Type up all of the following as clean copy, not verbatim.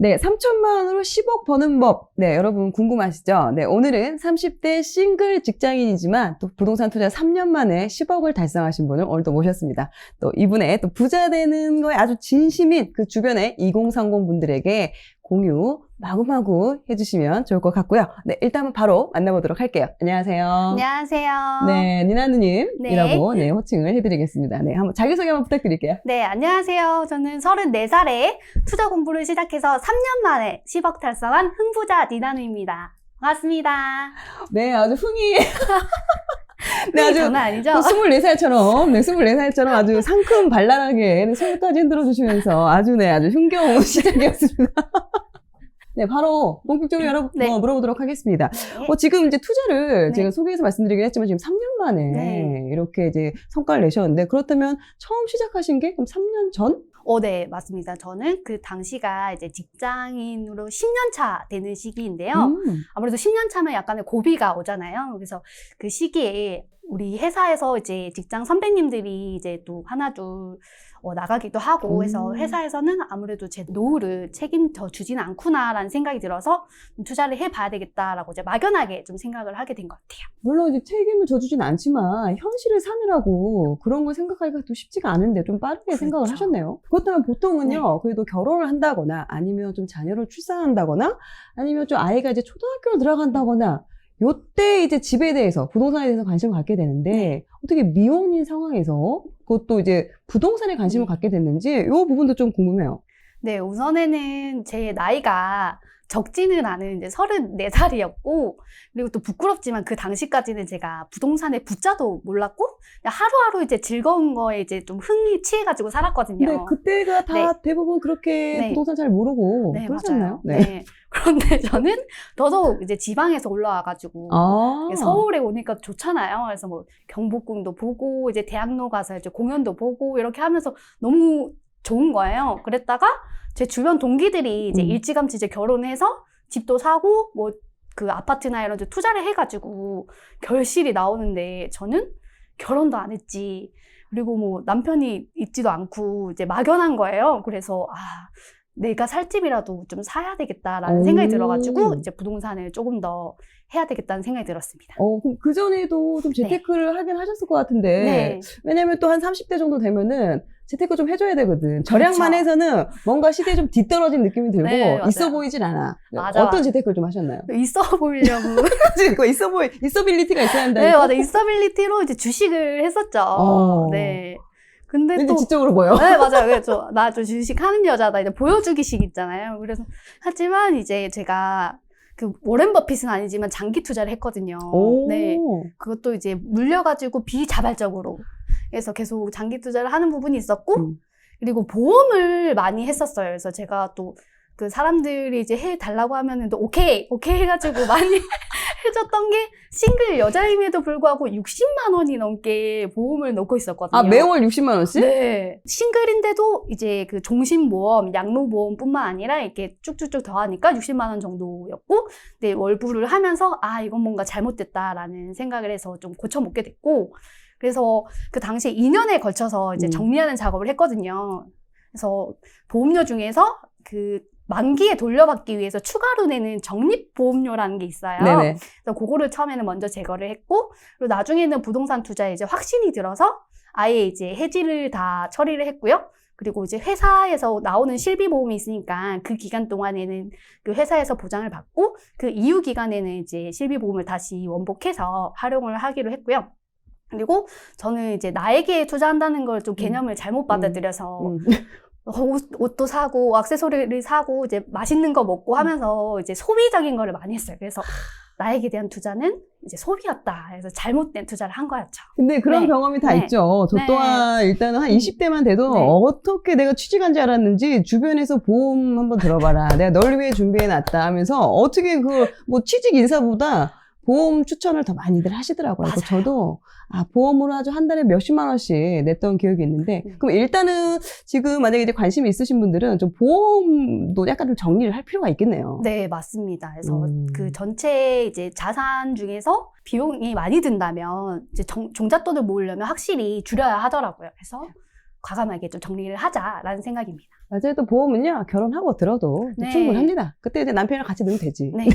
네, 3천만 원으로 10억 버는 법. 네, 여러분 궁금하시죠? 네, 오늘은 30대 싱글 직장인이지만 또 부동산 투자 3년 만에 10억을 달성하신 분을 오늘 또 모셨습니다. 또 이분의 또 부자 되는 거에 아주 진심인 그 주변의 2030 분들에게 공유 마구마구 해주시면 좋을 것 같고요. 네, 일단 바로 만나보도록 할게요. 안녕하세요. 안녕하세요. 네, 니나누님이라고 네, 호칭을 해드리겠습니다. 네, 한번 자기소개 한번 부탁드릴게요. 네, 안녕하세요. 저는 34살에 투자 공부를 시작해서 3년 만에 10억 달성한 흥부자 니나누입니다. 반갑습니다. 네, 아주 흥이 네, 아주 장난 아니죠? 24살처럼, 네, 24살처럼 아주 상큼 발랄하게 손까지 흔들어 주시면서 아주 흥겨운 시작이었습니다. 네, 바로 본격적으로 물어보도록 하겠습니다. 네. 지금 이제 투자를 네. 제가 소개해서 말씀드리긴 했지만 지금 3년 만에 이렇게 이제 성과를 내셨는데 그렇다면 처음 시작하신 게 그럼 3년 전? 네, 맞습니다. 저는 그 당시가 이제 직장인으로 10년 차 되는 시기인데요. 아무래도 10년 차면 약간의 고비가 오잖아요. 그래서 그 시기에 우리 회사에서 이제 직장 선배님들이 이제 또 하나 둘 나가기도 하고 해서 회사에서는 아무래도 제 노후를 책임져 주지는 않구나라는 생각이 들어서 투자를 해봐야 되겠다라고 이제 막연하게 좀 생각을 하게 된 것 같아요. 물론 이제 책임을 져주진 않지만 현실을 사느라고 그런 걸 생각하기가 또 쉽지가 않은데 좀 빠르게 그렇죠. 생각을 하셨네요. 그렇다면 보통은요, 그래도 결혼을 한다거나 아니면 좀 자녀를 출산한다거나 아니면 좀 아이가 이제 초등학교를 들어간다거나 요때 이제 집에 대해서, 부동산에 대해서 관심을 갖게 되는데, 어떻게 미혼인 상황에서 그것도 이제 부동산에 관심을 갖게 됐는지, 요 부분도 좀 궁금해요. 네, 우선에는 제 나이가 적지는 않은 이제 34살이었고, 그리고 또 부끄럽지만 그 당시까지는 제가 부동산의 부자도 몰랐고, 하루하루 이제 즐거운 거에 이제 좀 흥이 취해가지고 살았거든요. 네, 그때가 다 대부분 그렇게 부동산 잘 모르고 그러셨나요? 네. 그런데 저는 더더욱 이제 지방에서 올라와가지고 서울에 오니까 좋잖아요. 그래서 뭐 경복궁도 보고 이제 대학로 가서 이제 공연도 보고 이렇게 하면서 너무 좋은 거예요. 그랬다가 제 주변 동기들이 이제 일찌감치 이제 결혼해서 집도 사고 뭐 그 아파트나 이런 데 투자를 해가지고 결실이 나오는데 저는 결혼도 안 했지. 그리고 뭐 남편이 있지도 않고 이제 막연한 거예요. 그래서 내가 살 집이라도 좀 사야 되겠다라는 생각이 들어가지고 이제 부동산을 조금 더 해야 되겠다는 생각이 들었습니다. 그럼 그전에도 좀 재테크를 하긴 하셨을 것 같은데 왜냐면 또 한 30대 정도 되면은 재테크 좀 해줘야 되거든. 절약만 해서는 뭔가 시대에 좀 뒤떨어진 느낌이 들고 있어 보이진 않아. 어떤 재테크를 좀 하셨나요? 있어 보이려고. 그거 있어빌리티가 있어야 한다. 네, 맞아. 있어빌리티로 이제 주식을 했었죠. 네. 근데 왠지 또 지적으로 보여. 네, 맞아요. 그래서 나 좀 주식 하는 여자다. 이제 보여주기식 있잖아요. 그래서 하지만 이제 제가 그 워렌 버핏은 아니지만 장기 투자를 했거든요. 네. 그것도 이제 물려가지고 비자발적으로. 그래서 계속 장기 투자를 하는 부분이 있었고, 그리고 보험을 많이 했었어요. 그래서 제가 또 그 사람들이 이제 해달라고 하면은 또 오케이 해가지고 많이 해줬던 게 싱글 여자임에도 불구하고 60만 원이 넘게 보험을 넣고 있었거든요. 매월 60만 원씩? 네. 싱글인데도 이제 그 종신보험, 양로보험뿐만 아니라 이렇게 쭉쭉쭉 더하니까 60만 원 정도였고, 근데 월부를 하면서 이건 뭔가 잘못됐다라는 생각을 해서 좀 고쳐먹게 됐고, 그래서 그 당시에 2년에 걸쳐서 이제 정리하는 작업을 했거든요. 그래서 보험료 중에서 그 만기에 돌려받기 위해서 추가로 내는 적립보험료라는 게 있어요. 네네. 그래서 그거를 처음에는 먼저 제거를 했고, 그리고 나중에는 부동산 투자에 이제 확신이 들어서 아예 이제 해지를 다 처리를 했고요. 그리고 이제 회사에서 나오는 실비보험이 있으니까 그 기간 동안에는 그 회사에서 보장을 받고 그 이후 기간에는 이제 실비보험을 다시 원복해서 활용을 하기로 했고요. 그리고 저는 이제 나에게 투자한다는 걸 좀 개념을 잘못 받아들여서 옷도 사고 액세서리를 사고 이제 맛있는 거 먹고 하면서 이제 소비적인 거를 많이 했어요. 그래서 나에게 대한 투자는 이제 소비였다. 그래서 잘못된 투자를 한 거였죠. 근데 그런 경험이 다 있죠. 저 또한 일단은 한 20대만 돼도 어떻게 내가 취직한 줄 알았는지 주변에서 보험 한번 들어봐라. 내가 널 위해 준비해놨다 하면서 어떻게 뭐 취직 인사보다 보험 추천을 더 많이들 하시더라고요. 그래서 저도 보험으로 아주 한 달에 몇십만 원씩 냈던 기억이 있는데, 그럼 일단은 지금 만약에 이제 관심이 있으신 분들은 좀 보험도 약간 좀 정리를 할 필요가 있겠네요. 네, 맞습니다. 그래서 그 전체 이제 자산 중에서 비용이 많이 든다면 이제 종잣돈을 모으려면 확실히 줄여야 하더라고요. 그래서 과감하게 좀 정리를 하자라는 생각입니다. 맞아요. 또 보험은요, 결혼하고 들어도 네. 충분합니다. 그때 이제 남편이랑 같이 넣으면 되지. 네.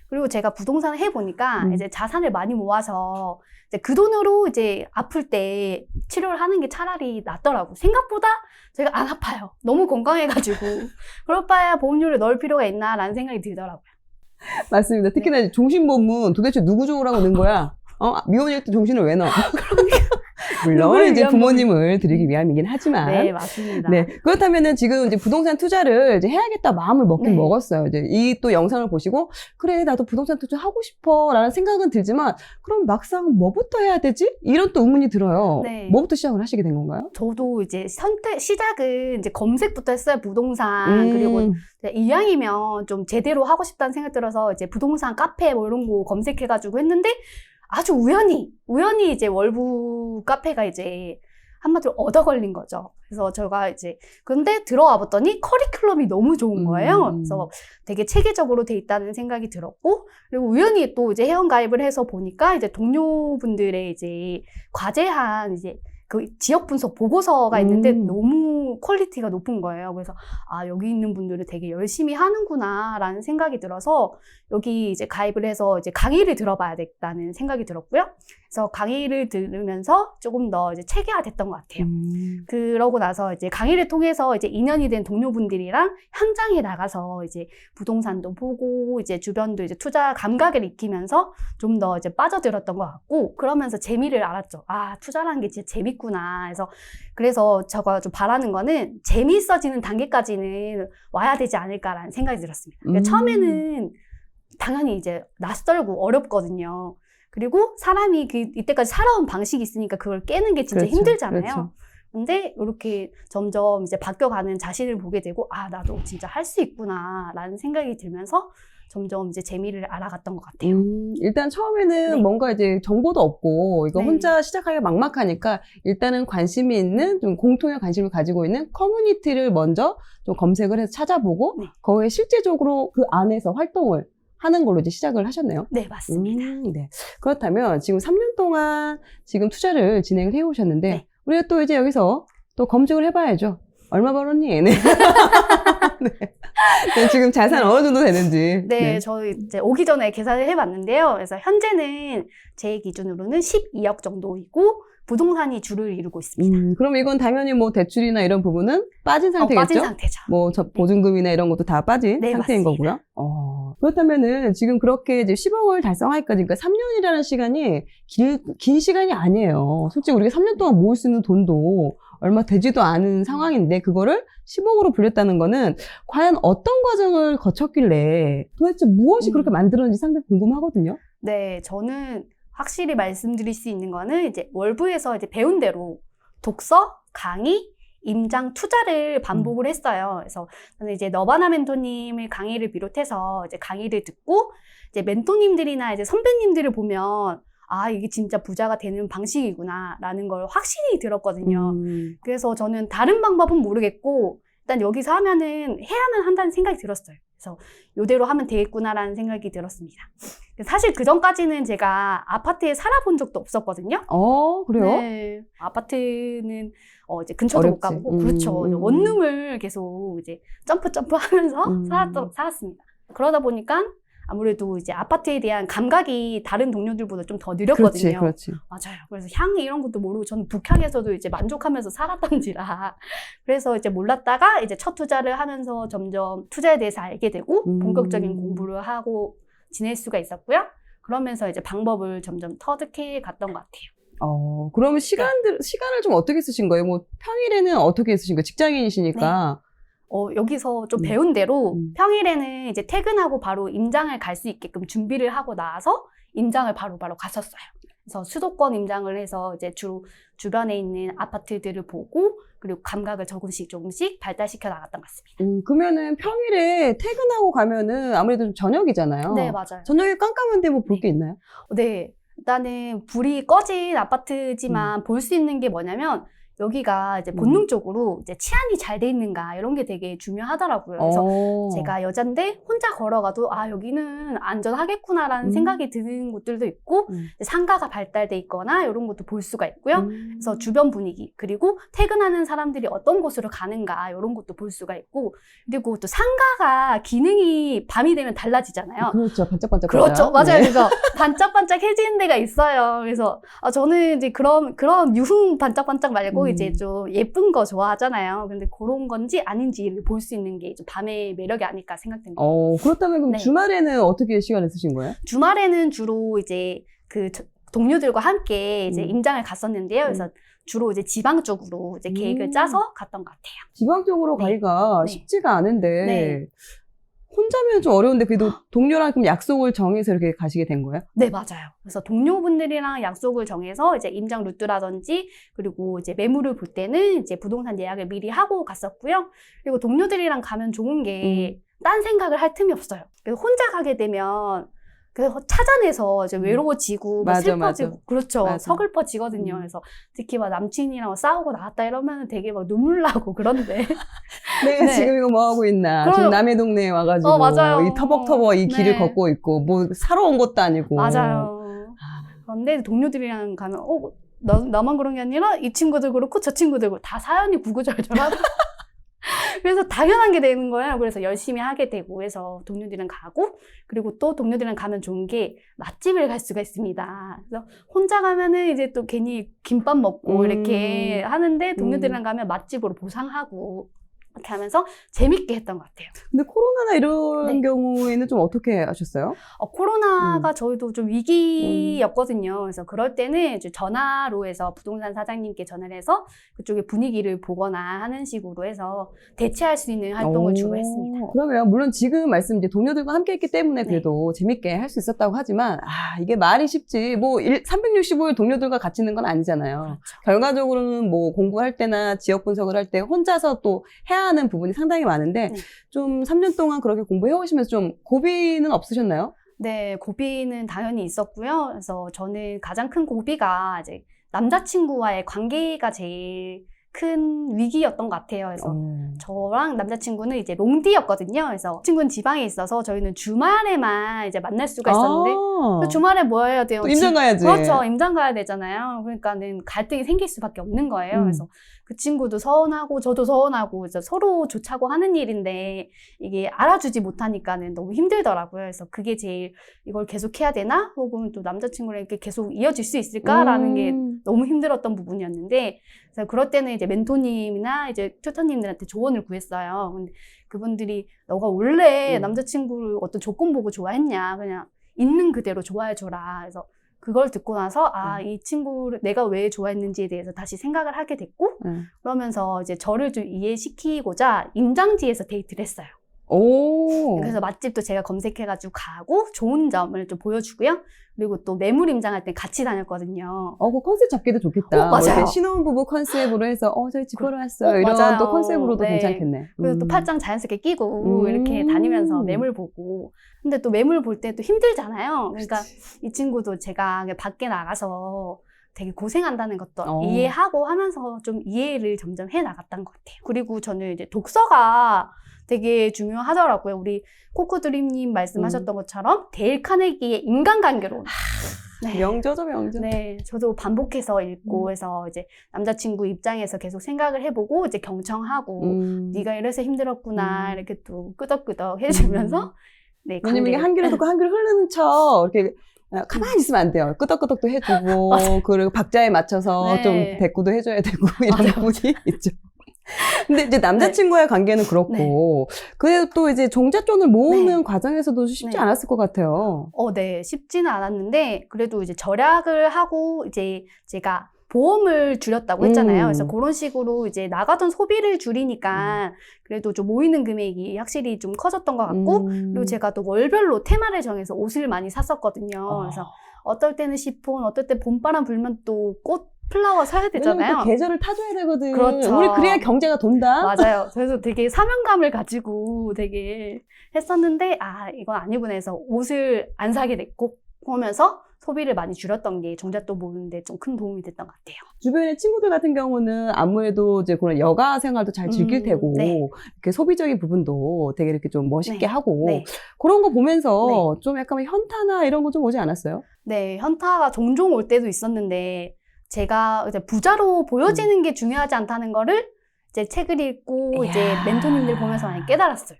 그리고 제가 부동산을 해보니까 이제 자산을 많이 모아서 이제 그 돈으로 이제 아플 때 치료를 하는 게 차라리 낫더라고. 생각보다 제가 안 아파요. 너무 건강해가지고. 그럴 바에야 보험료를 넣을 필요가 있나라는 생각이 들더라고요. 맞습니다. 특히나 이제 종신보험은 도대체 누구 좋으라고 넣은 거야? 미혼일 때 종신을 왜 넣어? 물론 이제 부모님을 드리기 위함이긴 하지만. 네, 맞습니다. 네. 그렇다면은 지금 이제 부동산 투자를 이제 해야겠다 마음을 먹긴 네. 먹었어요. 이제 이 또 영상을 보시고, 그래, 나도 부동산 투자 하고 싶어. 라는 생각은 들지만, 그럼 막상 뭐부터 해야 되지? 이런 또 의문이 들어요. 네. 뭐부터 시작을 하시게 된 건가요? 저도 이제 시작은 이제 검색부터 했어요. 부동산. 그리고 이제 이왕이면 좀 제대로 하고 싶다는 생각 들어서 이제 부동산 카페 뭐 이런 거 검색해가지고 했는데 아주 우연히 이제 월부 카페가 이제 한마디로 얻어 걸린 거죠. 그래서 제가 이제 근데 들어와 봤더니 커리큘럼이 너무 좋은 거예요. 그래서 되게 체계적으로 돼 있다는 생각이 들었고, 그리고 우연히 또 이제 회원 가입을 해서 보니까 이제 동료분들의 이제 과제한 이제 그 지역 분석 보고서가 있는데 너무 퀄리티가 높은 거예요. 그래서 아, 여기 있는 분들은 되게 열심히 하는구나라는 생각이 들어서 여기 이제 가입을 해서 이제 강의를 들어봐야겠다는 생각이 들었고요. 그래서 강의를 들으면서 조금 더 이제 체계화됐던 것 같아요. 그러고 나서 이제 강의를 통해서 이제 인연이 된 동료분들이랑 현장에 나가서 이제 부동산도 보고 이제 주변도 이제 투자 감각을 익히면서 좀 더 이제 빠져들었던 것 같고, 그러면서 재미를 알았죠. 아, 투자라는 게 진짜 재밌구나. 그래서 제가 좀 바라는 거는 재미있어지는 단계까지는 와야 되지 않을까라는 생각이 들었습니다. 그러니까 처음에는 당연히 이제 낯설고 어렵거든요. 그리고 사람이 이때까지 살아온 방식이 있으니까 그걸 깨는 게 진짜 그렇죠, 힘들잖아요. 그렇죠. 근데 이렇게 점점 이제 바뀌어가는 자신을 보게 되고, 아, 나도 진짜 할 수 있구나라는 생각이 들면서 점점 이제 재미를 알아갔던 것 같아요. 일단 처음에는 네. 뭔가 이제 정보도 없고, 이거 네. 혼자 시작하기가 막막하니까, 일단은 관심이 있는, 좀 공통의 관심을 가지고 있는 커뮤니티를 먼저 좀 검색을 해서 찾아보고, 네. 거기에 실제적으로 그 안에서 활동을 하는 걸로 이제 시작을 하셨네요. 네, 맞습니다. 네. 그렇다면 지금 3년 동안 지금 투자를 진행을 해 오셨는데, 네. 우리가 또 이제 여기서 또 검증을 해봐야죠. 얼마 벌었니? 네. 네, 지금 자산 어느 정도 되는지. 네, 저희 이제 오기 전에 계산을 해봤는데요. 그래서 현재는 제 기준으로는 12억 정도이고 부동산이 주를 이루고 있습니다. 그럼 이건 당연히 뭐 대출이나 이런 부분은 빠진 상태겠죠? 빠진 상태죠. 뭐 보증금이나 이런 것도 다 빠진 네, 상태인 맞습니다. 거고요. 그렇다면은 지금 그렇게 이제 10억을 달성하기까지, 그러니까 3년이라는 시간이 긴 시간이 아니에요. 솔직히 우리가 3년 동안 모을 수 있는 돈도 얼마 되지도 않은 상황인데 그거를 10억으로 불렸다는 거는 과연 어떤 과정을 거쳤길래 도대체 무엇이 그렇게 만들었는지 상당히 궁금하거든요. 네, 저는 확실히 말씀드릴 수 있는 거는 이제 월부에서 이제 배운 대로 독서, 강의, 임장, 투자를 반복을 했어요. 그래서 저는 이제 너바나 멘토님의 강의를 비롯해서 이제 강의를 듣고 이제 멘토님들이나 이제 선배님들을 보면 아, 이게 진짜 부자가 되는 방식이구나라는 걸 확실히 들었거든요. 그래서 저는 다른 방법은 모르겠고 일단 여기서 하면은 해야만 한다는 생각이 들었어요. 그래서 이대로 하면 되겠구나라는 생각이 들었습니다. 사실 그 전까지는 제가 아파트에 살아본 적도 없었거든요. 그래요? 네. 아파트는 이제 근처도 어렵지. 못 가보고 그렇죠. 원룸을 계속 이제 점프 하면서 살았습니다. 그러다 보니까 아무래도 이제 아파트에 대한 감각이 다른 동료들보다 좀 더 느렸거든요. 그렇지. 맞아요. 그래서 향 이런 것도 모르고 저는 북향에서도 이제 만족하면서 살았던지라 그래서 이제 몰랐다가 이제 첫 투자를 하면서 점점 투자에 대해서 알게 되고 본격적인 공부를 하고 지낼 수가 있었고요. 그러면서 이제 방법을 점점 터득해 갔던 것 같아요. 그러면 시간을 좀 어떻게 쓰신 거예요? 뭐 평일에는 어떻게 쓰신 거예요? 직장인이시니까. 여기서 좀 배운 대로 평일에는 이제 퇴근하고 바로 임장을 갈 수 있게끔 준비를 하고 나서 임장을 바로 갔었어요. 그래서 수도권 임장을 해서 이제 주변에 있는 아파트들을 보고 그리고 감각을 조금씩 발달시켜 나갔던 것 같습니다. 그러면은 평일에 퇴근하고 가면은 아무래도 좀 저녁이잖아요. 네, 맞아요. 저녁에 깜깜한데 뭐 볼 게 있나요? 네. 일단은 불이 꺼진 아파트지만 볼 수 있는 게 뭐냐면 여기가 이제 본능적으로 이제 치안이 잘 돼 있는가 이런 게 되게 중요하더라고요. 그래서 제가 여잔데 혼자 걸어가도 아 여기는 안전하겠구나라는 생각이 드는 곳들도 있고 이제 상가가 발달돼 있거나 이런 것도 볼 수가 있고요. 그래서 주변 분위기 그리고 퇴근하는 사람들이 어떤 곳으로 가는가 이런 것도 볼 수가 있고 그리고 또 상가가 기능이 밤이 되면 달라지잖아요. 그렇죠. 반짝반짝. 그렇죠. 맞아요. 네. 그래서 반짝반짝해지는 데가 있어요. 그래서 저는 이제 그런 유흥 반짝반짝 말고 이제 좀 예쁜 거 좋아하잖아요. 근데 그런 건지 아닌지를 볼 수 있는 게 밤의 매력이 아닐까 생각됩니다. 그렇다면 그럼 네. 주말에는 어떻게 시간을 쓰신 거예요? 주말에는 주로 이제 그 동료들과 함께 이제 임장을 갔었는데요. 그래서 주로 이제 지방 쪽으로 이제 계획을 짜서 갔던 것 같아요. 지방 쪽으로 네. 가기가 네. 쉽지가 않은데 네. 혼자면 좀 어려운데 그래도 동료랑 그럼 약속을 정해서 이렇게 가시게 된 거예요? 네, 맞아요. 그래서 동료분들이랑 약속을 정해서 이제 임장 루트라든지 그리고 이제 매물을 볼 때는 이제 부동산 예약을 미리 하고 갔었고요. 그리고 동료들이랑 가면 좋은 게 딴 생각을 할 틈이 없어요. 그래서 혼자 가게 되면 그래서 찾아내서 이제 외로워지고 맞아, 슬퍼지고 맞아. 그렇죠. 맞아. 서글퍼지거든요. 그래서 특히 막 남친이랑 싸우고 나왔다 이러면 되게 막 눈물 나고 그런데 내가 네. 지금 이거 뭐 하고 있나? 지금 남의 동네에 와가지고 맞아요. 이 터벅터벅 이 길을 네. 걷고 있고 뭐 사러 온 것도 아니고. 맞아요. 그런데 동료들이랑 가면 나만 그런 게 아니라 이 친구들 그렇고 저 친구들 그렇고 다 사연이 구구절절하고 그래서 당연한 게 되는 거예요. 그래서 열심히 하게 되고 해서 동료들이랑 가고 그리고 또 동료들이랑 가면 좋은 게 맛집을 갈 수가 있습니다. 그래서 혼자 가면은 이제 또 괜히 김밥 먹고 이렇게 하는데 동료들이랑 가면 맛집으로 보상하고 이렇게 하면서 재밌게 했던 것 같아요. 근데 코로나나 이런 네. 경우에는 좀 어떻게 하셨어요? 코로나가 저희도 좀 위기였거든요. 그래서 그럴 때는 이제 전화로 해서 부동산 사장님께 전화를 해서 그쪽의 분위기를 보거나 하는 식으로 해서 대체할 수 있는 활동을 주로 했습니다. 그러면 물론 지금 말씀 이제 동료들과 함께 했기 때문에 그래도 재밌게 할 수 있었다고 하지만 이게 말이 쉽지 뭐 365일 동료들과 같이 있는 건 아니잖아요. 그렇죠. 결과적으로는 뭐 공부할 때나 지역 분석을 할 때 혼자서 또 해야 하는 부분이 상당히 많은데 좀 3년 동안 그렇게 공부해 오시면서 좀 고비는 없으셨나요? 네, 고비는 당연히 있었고요. 그래서 저는 가장 큰 고비가 이제 남자친구와의 관계가 제일 큰 위기였던 것 같아요. 그래서 저랑 남자친구는 이제 롱디였거든요. 그래서 친구는 지방에 있어서 저희는 주말에만 이제 만날 수가 있었는데 주말에 뭐 해야 돼요? 또 임장 가야지. 그렇죠. 임장 가야 되잖아요. 그러니까는 갈등이 생길 수밖에 없는 거예요. 그래서 그 친구도 서운하고 저도 서운하고 서로 좋자고 하는 일인데 이게 알아주지 못하니까는 너무 힘들더라고요. 그래서 그게 제일 이걸 계속 해야 되나? 혹은 또 남자친구랑 이렇게 계속 이어질 수 있을까라는 게 너무 힘들었던 부분이었는데 그래서 그럴 때는 이제 멘토님이나 이제 튜터님들한테 조언을 구했어요. 근데 그분들이 너가 원래 남자친구를 어떤 조건 보고 좋아했냐? 그냥 있는 그대로 좋아해줘라. 그래서 그걸 듣고 나서 이 친구를 내가 왜 좋아했는지에 대해서 다시 생각을 하게 됐고 그러면서 이제 저를 좀 이해시키고자 임장지에서 데이트를 했어요. 그래서 맛집도 제가 검색해가지고 가고 좋은 점을 좀 보여주고요. 그리고 또 매물 임장할 때 같이 다녔거든요. 그 컨셉 잡기도 좋겠다. 맞아요. 신혼부부 컨셉으로 해서 저희 집 보러 왔어요. 이런 맞아요. 또 컨셉으로도 네. 괜찮겠네. 그리고 또 팔짱 자연스럽게 끼고 이렇게 다니면서 매물 보고. 근데 또 매물 볼 때 또 힘들잖아요. 그러니까 이 친구도 제가 밖에 나가서 되게 고생한다는 것도 이해하고 하면서 좀 이해를 점점 해 나갔던 것 같아요. 그리고 저는 이제 독서가 되게 중요하더라고요. 우리 코코드림님 말씀하셨던 것처럼 데일 카네기의 인간관계론. 네. 명저죠, 명저. 네, 저도 반복해서 읽고 해서 이제 남자친구 입장에서 계속 생각을 해보고 이제 경청하고 네가 이래서 힘들었구나 이렇게 또 끄덕끄덕 해주면서 네. 왜냐면 이게 한 귀를 듣고 한 귀를 흐르는 척 이렇게 가만히 있으면 안 돼요. 끄덕끄덕도 해주고 그리고 박자에 맞춰서 좀 대꾸도 해줘야 되고 이런 부분이 있죠. 근데 이제 남자친구와의 관계는 그렇고, 그래도 또 이제 종잣돈을 모으는 과정에서도 쉽지 않았을 것 같아요. 네. 쉽지는 않았는데, 그래도 이제 절약을 하고, 이제 제가 보험을 줄였다고 했잖아요. 그래서 그런 식으로 이제 나가던 소비를 줄이니까, 그래도 좀 모이는 금액이 확실히 좀 커졌던 것 같고, 그리고 제가 또 월별로 테마를 정해서 옷을 많이 샀었거든요. 그래서 어떨 때는 시폰, 어떨 때 봄바람 불면 또 플라워 사야 되잖아요. 또 계절을 타줘야 되거든. 그렇죠. 우리 그래야 경제가 돈다. 맞아요. 그래서 되게 사명감을 가지고 되게 했었는데 이건 아니구나 해서 옷을 안 사게 됐고 그러면서 소비를 많이 줄였던 게 종잣돈 모으는데 좀 큰 도움이 됐던 것 같아요. 주변의 친구들 같은 경우는 아무래도 이제 그런 여가 생활도 잘 즐길 테고, 네. 이렇게 소비적인 부분도 되게 이렇게 좀 멋있게 네. 하고, 네. 그런 거 보면서 좀 약간 현타나 이런 거 좀 오지 않았어요? 네, 현타가 종종 올 때도 있었는데, 제가 이제 부자로 보여지는 게 중요하지 않다는 거를 이제 책을 읽고 이야. 이제 멘토님들 보면서 많이 깨달았어요.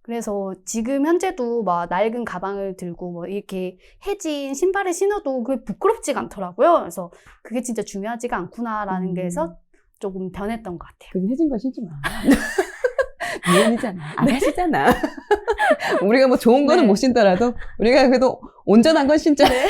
그래서 지금 현재도 막 낡은 가방을 들고 뭐 이렇게 해진 신발을 신어도 그게 부끄럽지가 않더라고요. 그래서 그게 진짜 중요하지가 않구나라는 게서 조금 변했던 것 같아요. 그래도 해진 거 신지 마. 미연이잖아. 아가씨잖아. 우리가 뭐 좋은 거는 네. 못 신더라도 우리가 그래도 온전한 건 신자. 네.